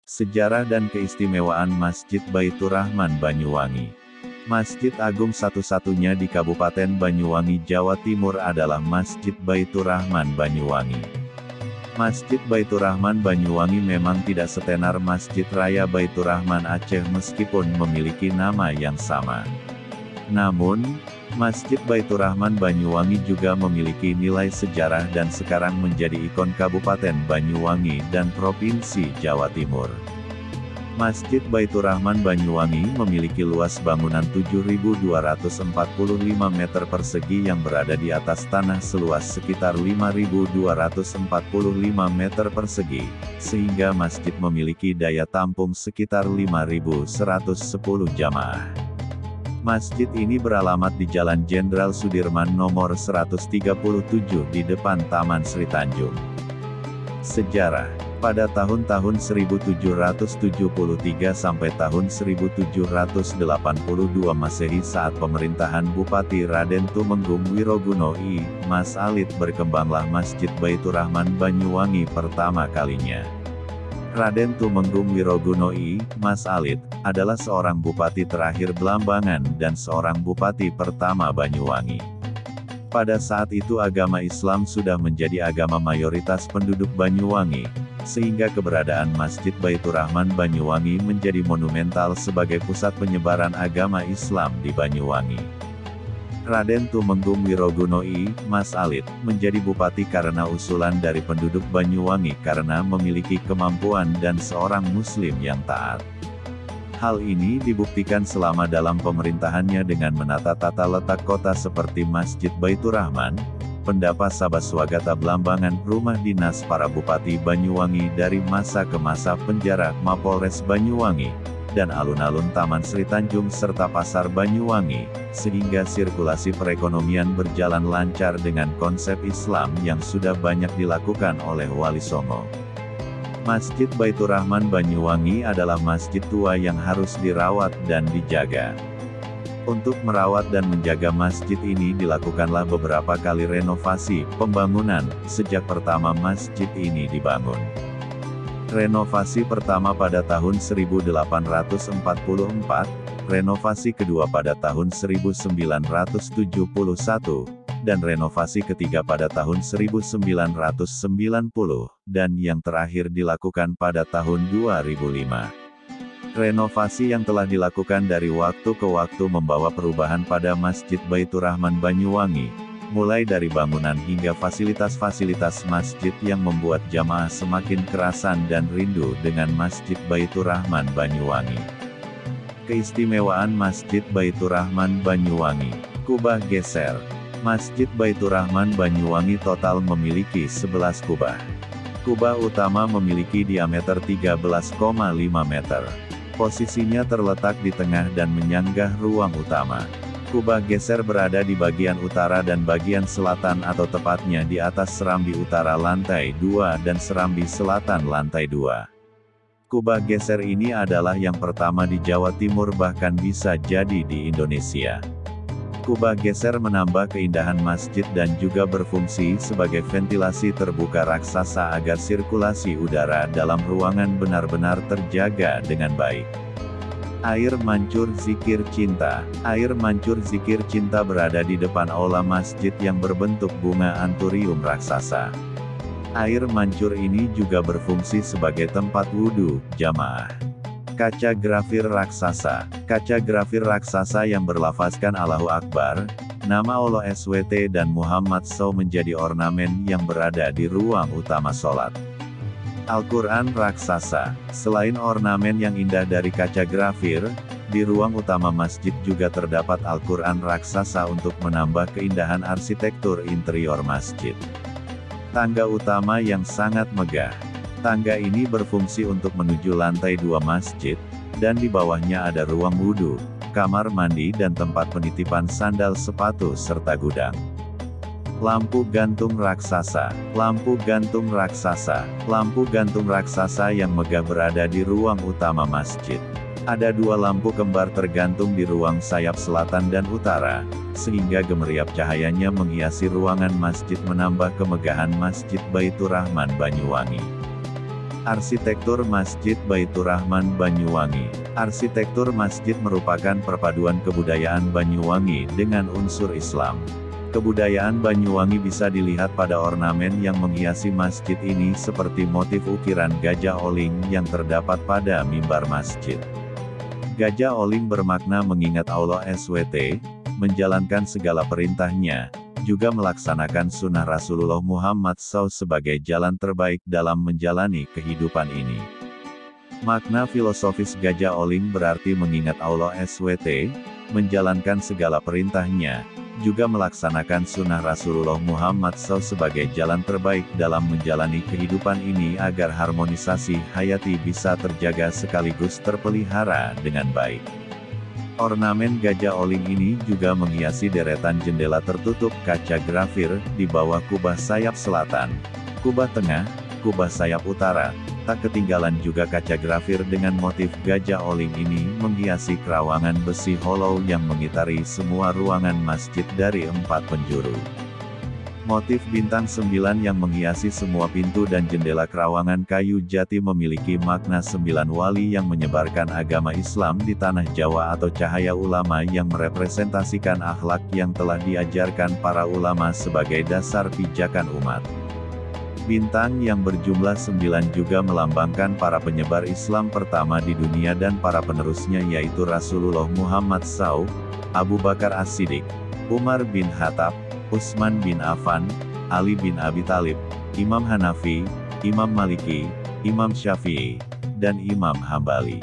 Sejarah dan keistimewaan Masjid Baitur Rahman Banyuwangi. Masjid Agung satu-satunya di Kabupaten Banyuwangi, Jawa Timur adalah Masjid Baitur Rahman Banyuwangi. Masjid Baitur Rahman Banyuwangi memang tidak setenar Masjid Raya Baitur Rahman Aceh meskipun memiliki nama yang sama. Namun, Masjid Baitur Rahman Banyuwangi juga memiliki nilai sejarah dan sekarang menjadi ikon Kabupaten Banyuwangi dan Provinsi Jawa Timur. Masjid Baitur Rahman Banyuwangi memiliki luas bangunan 7.245 meter persegi yang berada di atas tanah seluas sekitar 5.245 meter persegi, sehingga masjid memiliki daya tampung sekitar 5.110 jamaah. Masjid ini beralamat di Jalan Jenderal Sudirman nomor 137 di depan Taman Sri Tanjung. Sejarah. Pada tahun-tahun 1773 sampai tahun 1782 Masehi saat pemerintahan Bupati Raden Tumenggung Wiroguno I, Mas Alit berkembanglah Masjid Baitur Rahman Banyuwangi pertama kalinya. Raden Tumenggung Wiroguno I, Mas Alit, adalah seorang bupati terakhir Belambangan dan seorang bupati pertama Banyuwangi. Pada saat itu agama Islam sudah menjadi agama mayoritas penduduk Banyuwangi, sehingga keberadaan Masjid Baitur Rahman Banyuwangi menjadi monumental sebagai pusat penyebaran agama Islam di Banyuwangi. Raden Tumenggung Wiroguno I, Mas Alit, menjadi bupati karena usulan dari penduduk Banyuwangi karena memiliki kemampuan dan seorang muslim yang taat. Hal ini dibuktikan selama dalam pemerintahannya dengan menata tata letak kota seperti Masjid Baitur Rahman, Pendapa Sabaswagata Belambangan, rumah dinas para bupati Banyuwangi dari masa ke masa, penjara Mapolres Banyuwangi, dan alun-alun Taman Sri Tanjung serta Pasar Banyuwangi, sehingga sirkulasi perekonomian berjalan lancar dengan konsep Islam yang sudah banyak dilakukan oleh Wali Songo. Masjid Baitur Rahman Banyuwangi adalah masjid tua yang harus dirawat dan dijaga. Untuk merawat dan menjaga masjid ini dilakukanlah beberapa kali renovasi, pembangunan, sejak pertama masjid ini dibangun. Renovasi pertama pada tahun 1844, renovasi kedua pada tahun 1971, dan renovasi ketiga pada tahun 1990, dan yang terakhir dilakukan pada tahun 2005. Renovasi yang telah dilakukan dari waktu ke waktu membawa perubahan pada Masjid Baitur Rahman Banyuwangi, mulai dari bangunan hingga fasilitas-fasilitas masjid yang membuat jamaah semakin kerasan dan rindu dengan Masjid Baitur Rahman Banyuwangi. Keistimewaan Masjid Baitur Rahman Banyuwangi. Kubah geser. Masjid Baitur Rahman Banyuwangi total memiliki 11 kubah. Kubah utama memiliki diameter 13,5 meter. Posisinya terletak di tengah dan menyanggah ruang utama. Kubah geser berada di bagian utara dan bagian selatan atau tepatnya di atas serambi utara lantai 2 dan serambi selatan lantai 2. Kubah geser ini adalah yang pertama di Jawa Timur, bahkan bisa jadi di Indonesia. Kubah geser menambah keindahan masjid dan juga berfungsi sebagai ventilasi terbuka raksasa agar sirkulasi udara dalam ruangan benar-benar terjaga dengan baik. Air mancur zikir cinta. Air mancur zikir cinta berada di depan aula masjid yang berbentuk bunga anturium raksasa. Air mancur ini juga berfungsi sebagai tempat wudhu jamaah. Kaca grafir raksasa. Kaca grafir raksasa yang berlafazkan Allahu Akbar, nama Allah SWT dan Muhammad SAW menjadi ornamen yang berada di ruang utama sholat. Al-Quran raksasa. Selain ornamen yang indah dari kaca grafir, di ruang utama masjid juga terdapat Al-Quran raksasa untuk menambah keindahan arsitektur interior masjid. Tangga utama yang sangat megah. Tangga ini berfungsi untuk menuju lantai 2 masjid, dan di bawahnya ada ruang wudhu, kamar mandi dan tempat penitipan sandal sepatu serta gudang. Lampu gantung raksasa. Lampu gantung raksasa. Lampu gantung raksasa yang megah berada di ruang utama masjid. Ada 2 lampu kembar tergantung di ruang sayap selatan dan utara, sehingga gemeriap cahayanya menghiasi ruangan masjid menambah kemegahan Masjid Baitur Rahman Banyuwangi. Arsitektur Masjid Baitur Rahman Banyuwangi. Arsitektur masjid merupakan perpaduan kebudayaan Banyuwangi dengan unsur Islam. Kebudayaan Banyuwangi bisa dilihat pada ornamen yang menghiasi masjid ini seperti motif ukiran gajah oling yang terdapat pada mimbar masjid. Gajah oling bermakna mengingat Allah SWT, menjalankan segala perintahnya, juga melaksanakan sunnah Rasulullah Muhammad SAW sebagai jalan terbaik dalam menjalani kehidupan ini. Makna filosofis gajah oling berarti mengingat Allah SWT, menjalankan segala perintahnya, juga melaksanakan sunnah Rasulullah Muhammad SAW sebagai jalan terbaik dalam menjalani kehidupan ini agar harmonisasi hayati bisa terjaga sekaligus terpelihara dengan baik. Ornamen gajah oling ini juga menghiasi deretan jendela tertutup kaca grafir di bawah kubah sayap selatan, kubah tengah, kubah sayap utara. Tak ketinggalan juga kaca grafir dengan motif gajah oling ini menghiasi kerawangan besi hollow yang mengitari semua ruangan masjid dari 4 penjuru. Motif bintang 9 yang menghiasi semua pintu dan jendela kerawangan kayu jati memiliki makna 9 wali yang menyebarkan agama Islam di tanah Jawa atau cahaya ulama yang merepresentasikan akhlak yang telah diajarkan para ulama sebagai dasar pijakan umat. Bintang yang berjumlah 9 juga melambangkan para penyebar Islam pertama di dunia dan para penerusnya yaitu Rasulullah Muhammad SAW, Abu Bakar As-Siddiq, Umar bin Khattab, Utsman bin Affan, Ali bin Abi Thalib, Imam Hanafi, Imam Maliki, Imam Syafi'i, dan Imam Hambali.